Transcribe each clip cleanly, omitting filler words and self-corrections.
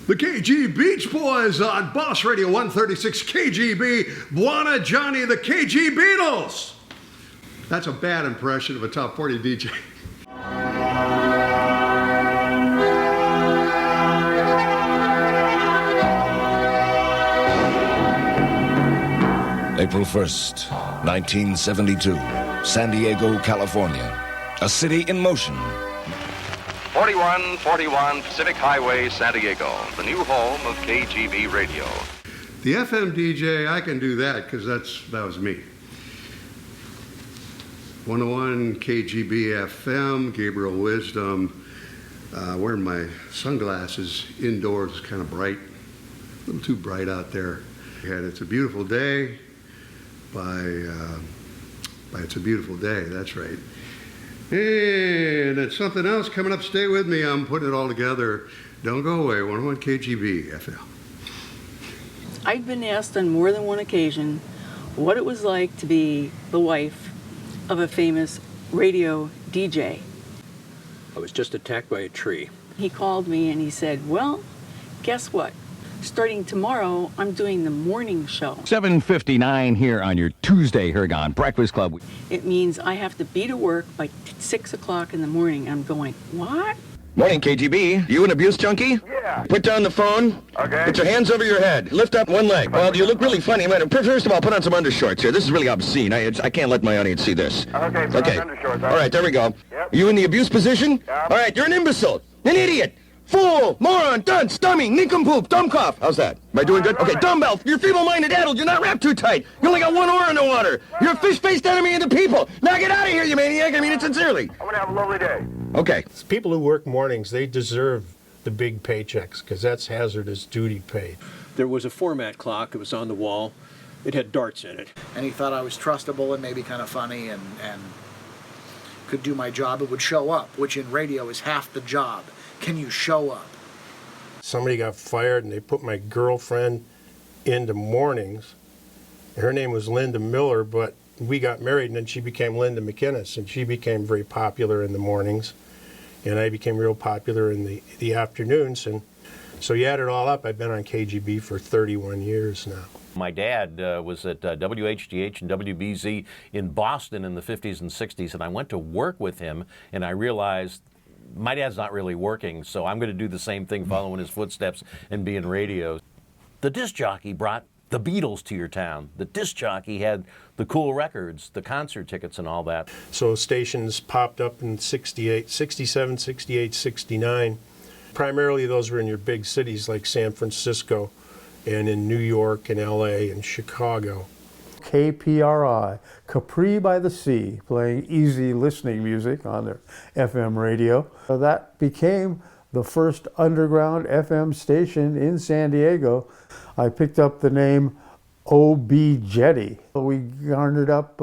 The KG Beach Boys on Boss Radio 136 KGB, Buona Johnny, the KG Beatles. That's a bad impression of a top 40 DJ. April 1st, 1972, San Diego, California. A city in motion. 4141 Pacific Highway, San Diego, the new home of KGB Radio. The FM DJ, I can do that because that was me. 101 KGB FM, Gabriel Wisdom. Wearing my sunglasses indoors, kind of bright, a little too bright out there. And it's a beautiful day. It's a beautiful day, that's right. And it's something else coming up. Stay with me. I'm putting it all together. Don't go away. 101 KGB FM. I've been asked on more than one occasion what it was like to be the wife of a famous radio DJ. I was just attacked by a tree. He called me and he said, well, guess what? Starting tomorrow, I'm doing the morning show. 7:59 here on your Tuesday Hergon Breakfast Club. It means I have to be to work by 6 o'clock in the morning. I'm going, what? Morning, KGB. You an abuse junkie? Yeah. Put down the phone. Okay. Put your hands over your head. Lift up one leg. Well, you look really funny. First of all, put on some undershorts here. This is really obscene. I can't let my audience see this. Okay, put on undershorts. All right, there we go. Yep. You in the abuse position? Yep. All right, you're an imbecile. An idiot. Fool, moron, dunce, dummy, nincompoop, dumbcough. How's that? Am I doing good? Okay, dumbbell. You're feeble-minded, addled. You're not wrapped too tight. You only got one oar in the water. You're a fish-faced enemy of the people. Now get out of here, you maniac. I mean it sincerely. I'm going to have a lovely day. Okay. People who work mornings, they deserve the big paychecks because that's hazardous duty pay. There was a format clock. It was on the wall. It had darts in it. And he thought I was trustable and maybe kind of funny and could do my job. It would show up, which in radio is half the job. Can you show up? Somebody got fired and they put my girlfriend into mornings. Her name was Linda Miller, but we got married and then she became Linda McInnes, and she became very popular in the mornings. And I became real popular in the afternoons. And so you add it all up, I've been on KGB for 31 years now. My dad was at WHDH and WBZ in Boston in the 50s and 60s, and I went to work with him, and I realized my dad's not really working, so I'm going to do the same thing, following his footsteps and be in radio. The disc jockey brought the Beatles to your town. The disc jockey had the cool records, the concert tickets and all that. So stations popped up in 68, 67, 68, 69. Primarily those were in your big cities like San Francisco and in New York and LA and Chicago. KPRI, Capri by the Sea, playing easy listening music on their FM radio. So that became the first underground FM station in San Diego. I picked up the name OB Jetty. We garnered up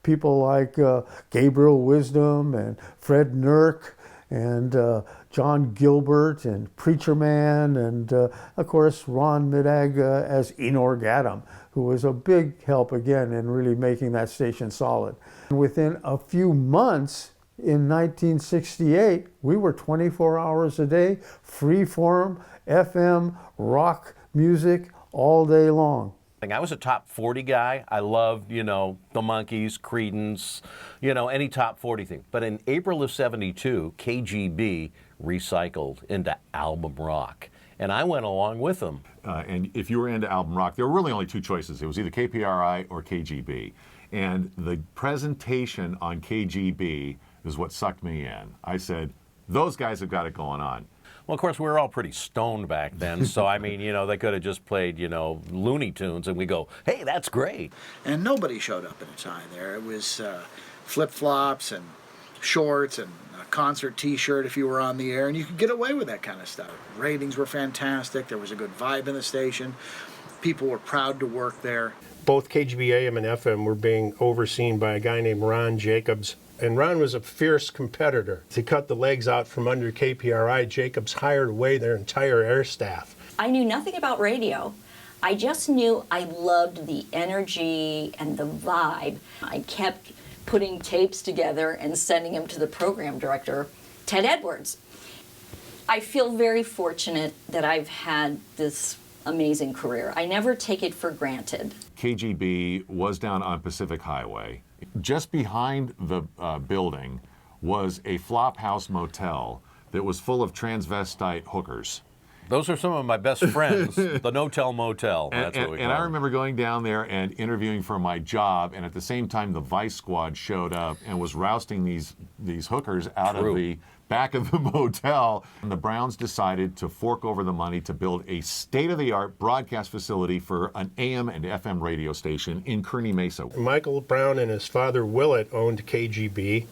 people like Gabriel Wisdom and Fred Nurk and John Gilbert and Preacher Man and of course Ron Midag as Enor Gadam, who was a big help again in really making that station solid. And within a few months in 1968, we were 24 hours a day, free-form, FM, rock music all day long. I was a top 40 guy. I loved, the Monkees, Creedence, any top 40 thing. But in April of 72, KGB recycled into album rock. And I went along with them. And if you were into album rock, there were really only two choices. It was either KPRI or KGB. And the presentation on KGB is what sucked me in. I said, those guys have got it going on. Well, of course, we were all pretty stoned back then. So, I mean, they could have just played, Looney Tunes, and we go, hey, that's great. And nobody showed up in a tie there. It was flip-flops and shorts and a concert T-shirt if you were on the air, and you could get away with that kind of stuff. Ratings were fantastic. There was a good vibe in the station. People were proud to work there. Both KGB AM and FM were being overseen by a guy named Ron Jacobs. And Ron was a fierce competitor. To cut the legs out from under KPRI, Jacobs hired away their entire air staff. I knew nothing about radio. I just knew I loved the energy and the vibe. I kept putting tapes together and sending them to the program director, Ted Edwards. I feel very fortunate that I've had this amazing career. I never take it for granted. KGB was down on Pacific Highway. Just behind the building was a Flophouse motel that was full of transvestite hookers. Those are some of my best friends, the No-Tell Motel. That's what we call And I it. remember going down there and interviewing for my job, and at the same time the Vice Squad showed up and was rousting these hookers out of the back of the motel. And the Browns decided to fork over the money to build a state-of-the-art broadcast facility for an AM and FM radio station in Kearney Mesa. Michael Brown and his father Willett owned KGB.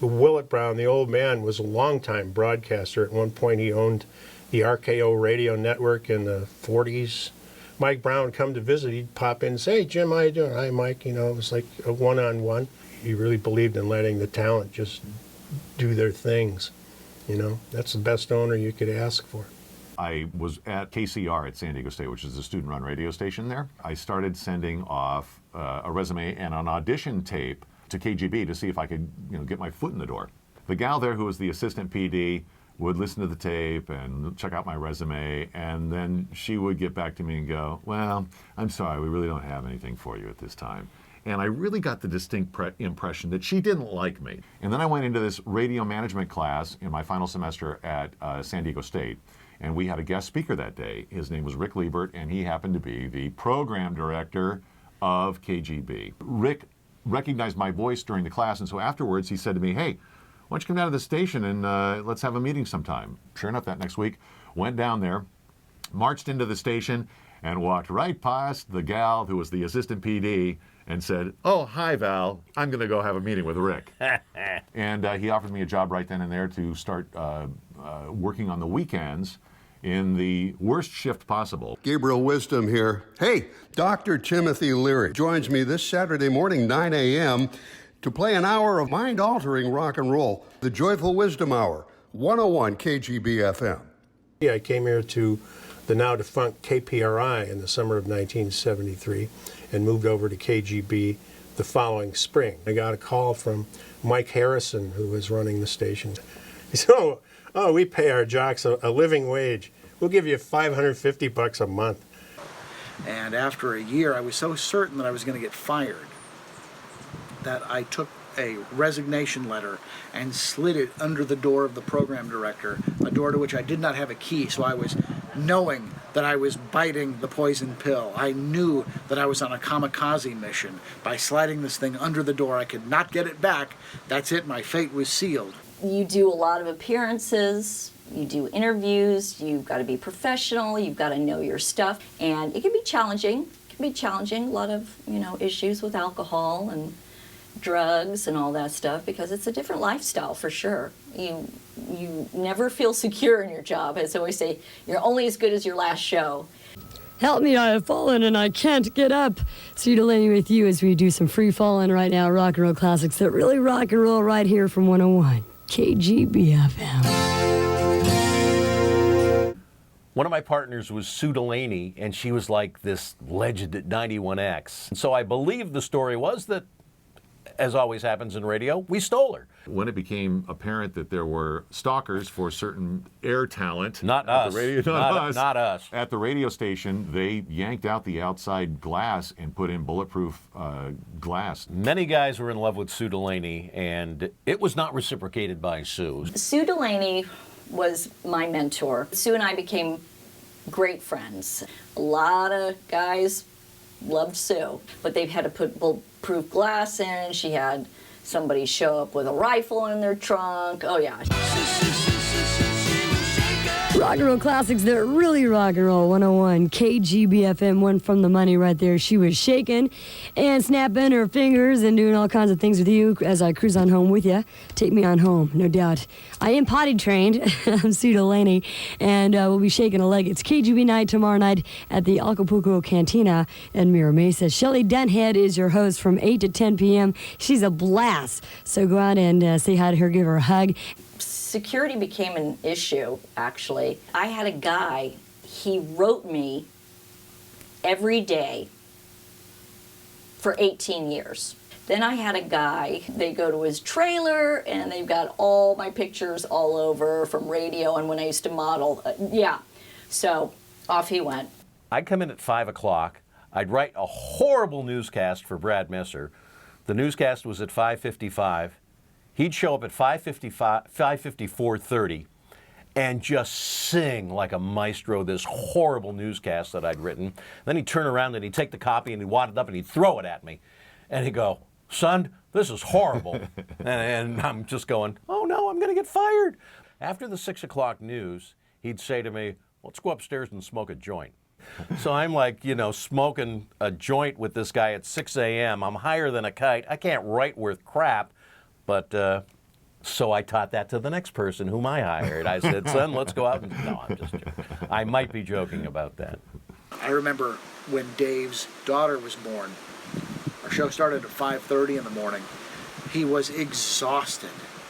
Willett Brown, the old man, was a longtime broadcaster. At one point he owned the RKO radio network in the 40s. Mike Brown would come to visit. He'd pop in and say, "Hey, Jim, how you doing?" "Hi, Mike." You know, it was like a one-on-one. He really believed in letting the talent just do their things. You know, that's the best owner you could ask for. I was at KCR at San Diego State, which is a student-run radio station there. I started sending off a resume and an audition tape to KGB to see if I could, get my foot in the door. The gal there, who was the assistant PD, would listen to the tape and check out my resume, and then she would get back to me and go, "Well, I'm sorry, we really don't have anything for you at this time." And I really got the distinct impression that she didn't like me. And then I went into this radio management class in my final semester at San Diego State, and we had a guest speaker that day. His name was Rick Liebert, and he happened to be the program director of KGB. Rick recognized my voice during the class, and so afterwards he said to me, "Hey, why don't you come down to the station and let's have a meeting sometime?" Sure enough, that next week, went down there, marched into the station, and walked right past the gal who was the assistant PD and said, "Oh, hi, Val. I'm going to go have a meeting with Rick." And he offered me a job right then and there to start working on the weekends in the worst shift possible. Gabriel Wisdom here. Hey, Dr. Timothy Leary joins me this Saturday morning, 9 a.m., to play an hour of mind-altering rock and roll, the Joyful Wisdom Hour, 101 KGB FM. Yeah, I came here to the now-defunct KPRI in the summer of 1973 and moved over to KGB the following spring. I got a call from Mike Harrison, who was running the station. He said, oh, we pay our jocks a living wage. We'll give you $550 a month. And after a year, I was so certain that I was going to get fired that I took a resignation letter and slid it under the door of the program director, a door to which I did not have a key, so I was knowing that I was biting the poison pill. I knew that I was on a kamikaze mission. By sliding this thing under the door, I could not get it back. That's it, my fate was sealed. You do a lot of appearances, you do interviews, you've got to be professional, you've got to know your stuff, and it can be challenging. A lot of, issues with alcohol and drugs and all that stuff, because it's a different lifestyle for sure. You never feel secure in your job. As I always say, you're only as good as your last show. Help me, I have fallen and I can't get up. Sue Delaney with you as we do some free falling right now, rock and roll classics that really rock and roll right here from 101 KGB FM. One of my partners was Sue Delaney, and she was like this legend at 91X. And so I believe the story was that, as always happens in radio, we stole her. When it became apparent that there were stalkers for certain air talent, not us, not us. At the radio station, they yanked out the outside glass and put in bulletproof glass. Many guys were in love with Sue Delaney, and it was not reciprocated by Sue. Sue Delaney was my mentor. Sue and I became great friends. A lot of guys loved Sue, but they had to put bulletproof glass in. She had somebody show up with a rifle in their trunk. Oh, yeah. Rock and roll classics that really rock and roll. 101 KGB FM, one from the money right there. She was shaking and snapping her fingers and doing all kinds of things with you as I cruise on home with you. Take me on home, no doubt. I am potty trained. I'm Sue Delaney, and we'll be shaking a leg. It's KGB night tomorrow night at the Acapulco Cantina in Mira Mesa. Shelley Dunhead is your host from 8 to 10 p.m. She's a blast. So go out and say hi to her, give her a hug. Security became an issue, actually. I had a guy, he wrote me every day for 18 years. Then I had a guy, they go to his trailer and they've got all my pictures all over from radio and when I used to model. Yeah, so off he went. I'd come in at 5 o'clock. I'd write a horrible newscast for Brad Messer. The newscast was at 5:55. He'd show up at 5:54:30 and just sing like a maestro this horrible newscast that I'd written. Then he'd turn around and he'd take the copy and he'd wad it up and he'd throw it at me. And he'd go, "Son, this is horrible." and I'm just going, "Oh no, I'm going to get fired." After the 6 o'clock news, he'd say to me, "Let's go upstairs and smoke a joint." So I'm like, smoking a joint with this guy at 6 a.m. I'm higher than a kite. I can't write worth crap. But so I taught that to the next person whom I hired. I said, "Son, let's go out." No, I'm just joking. I might be joking about that. I remember when Dave's daughter was born. Our show started at 5:30 in the morning. He was exhausted.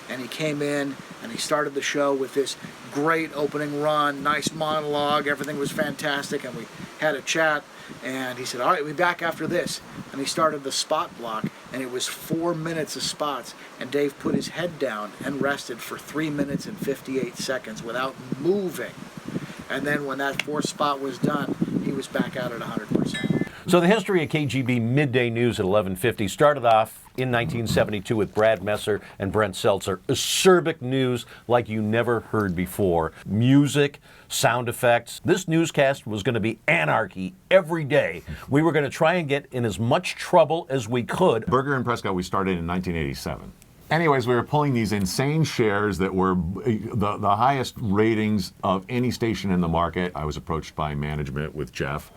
And he came in and he started the show with this great opening run, nice monologue, everything was fantastic, and we had a chat, and he said, "All right, we'll be back after this." And he started the spot block, and it was 4 minutes of spots, and Dave put his head down and rested for 3 minutes and 58 seconds without moving. And then when that fourth spot was done, he was back out at 100%. So the history of KGB Midday News at 11:50 started off in 1972 with Brad Messer and Brent Seltzer. Acerbic news like you never heard before. Music, sound effects. This newscast was going to be anarchy every day. We were going to try and get in as much trouble as we could. Berger and Prescott, we started in 1987. Anyways, we were pulling these insane shares that were the highest ratings of any station in the market. I was approached by management with Jeff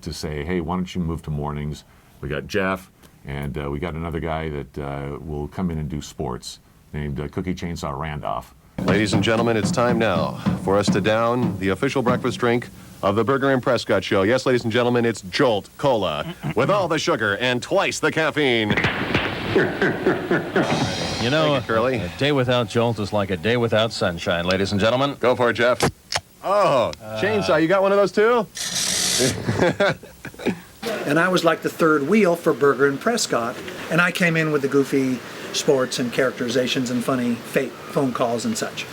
to say, "Hey, why don't you move to mornings?" We got Jeff, and we got another guy that will come in and do sports named Cookie Chainsaw Randolph. Ladies and gentlemen, it's time now for us to down the official breakfast drink of the Berger and Prescott show. Yes, ladies and gentlemen, it's Jolt Cola with all the sugar and twice the caffeine. You know, Curly, a day without Jolt is like a day without sunshine, ladies and gentlemen. Go for it, Jeff. Oh, Chainsaw, you got one of those too? And I was like the third wheel for Berger and Prescott, and I came in with the goofy sports and characterizations and funny fake phone calls and such.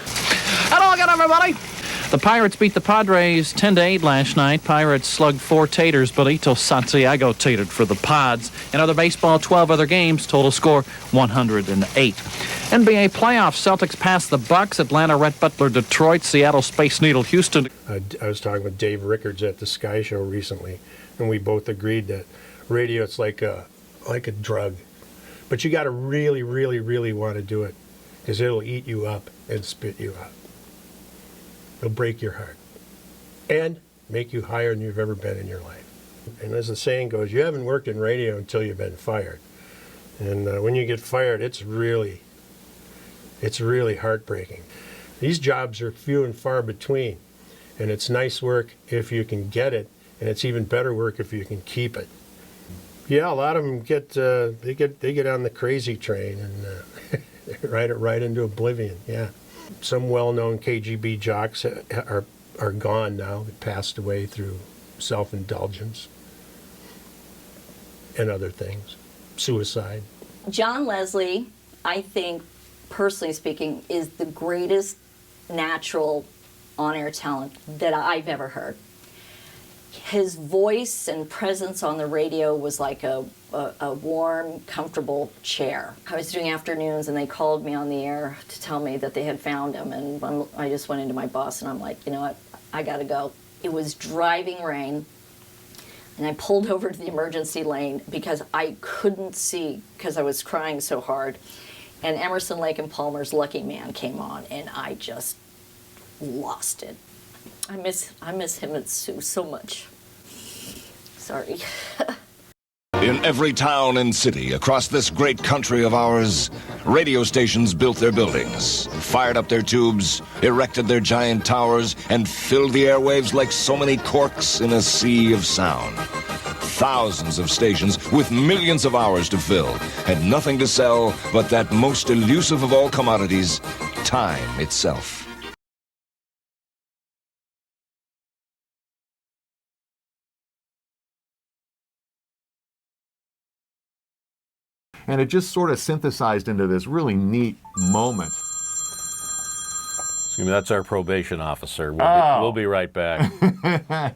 Hello again, everybody. The Pirates beat the Padres 10-8 last night. Pirates slugged 4 taters, but Ito Santiago tatered for the Pods. In other baseball, 12 other games, total score 108. NBA playoffs, Celtics passed the Bucks, Atlanta, Rhett Butler, Detroit, Seattle, Space Needle, Houston. I was talking with Dave Rickards at the SkyShow recently, and we both agreed that radio is like a drug. But you got to really, really, really want to do it, because it'll eat you up and spit you out. It'll break your heart and make you higher than you've ever been in your life. And as the saying goes, you haven't worked in radio until you've been fired. And when you get fired, it's really heartbreaking. These jobs are few and far between, and it's nice work if you can get it, and it's even better work if you can keep it. Yeah, a lot of them get on the crazy train and ride it right into oblivion. Yeah. Some well-known KGB jocks are gone now. They passed away through self-indulgence and other things, suicide. John Leslie, I think, personally speaking, is the greatest natural on-air talent that I've ever heard. His voice and presence on the radio was like a warm, comfortable chair. I was doing afternoons and they called me on the air to tell me that they had found him, and I just went into my boss and I'm like, you know what, I gotta go. It was driving rain and I pulled over to the emergency lane because I couldn't see because I was crying so hard. And Emerson, Lake and Palmer's Lucky Man came on and I just lost it. I miss him and Sue so much. Sorry. In every town and city across this great country of ours, radio stations built their buildings, fired up their tubes, erected their giant towers, and filled the airwaves like so many corks in a sea of sound. Thousands of stations with millions of hours to fill had nothing to sell but that most elusive of all commodities, time itself. And it just sort of synthesized into this really neat moment. Excuse me, that's our probation officer. We'll be right back.